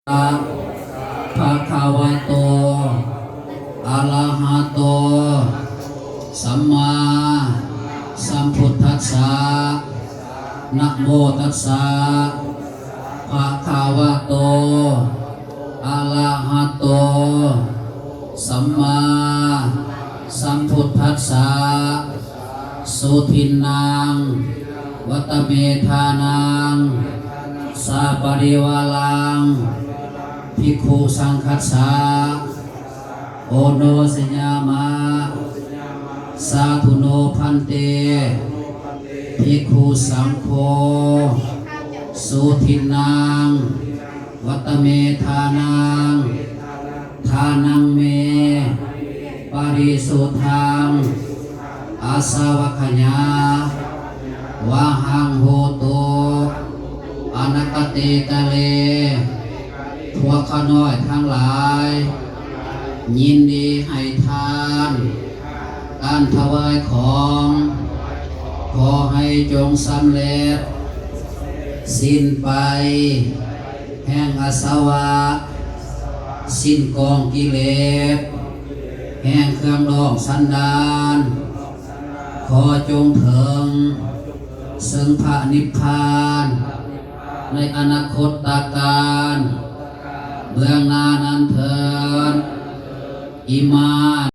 ภะคะวะโตอะระหะโตสัมมาสัมพุทธัสสะนะโมตัสสะภะคะวะโตอะระหะโตสัมมาสัมพุทธัสสะสุทินนางวัตเมธานังสาปริวาลังภิกขุสังคัสสะโอโนสญามะสาธุโนพันเตภิกขุสังโฆสุทินนางวัตเมธานังทานังเมปริสุทธังอาสาวะขญาวะหังโหตุอนักเตกะเลพวกข้าน้อยทั้งหลายยินดีให้ทานการถวายของขอให้จงสำเร็จสิ้นไปแห่งอาสวะสิ้นกองกิเลสแห่งเครื่องดองสันดานขอจงถึงซึ่งพระนิพพานในอนาคตการเบื้องหน้านั้นเถิดอิมา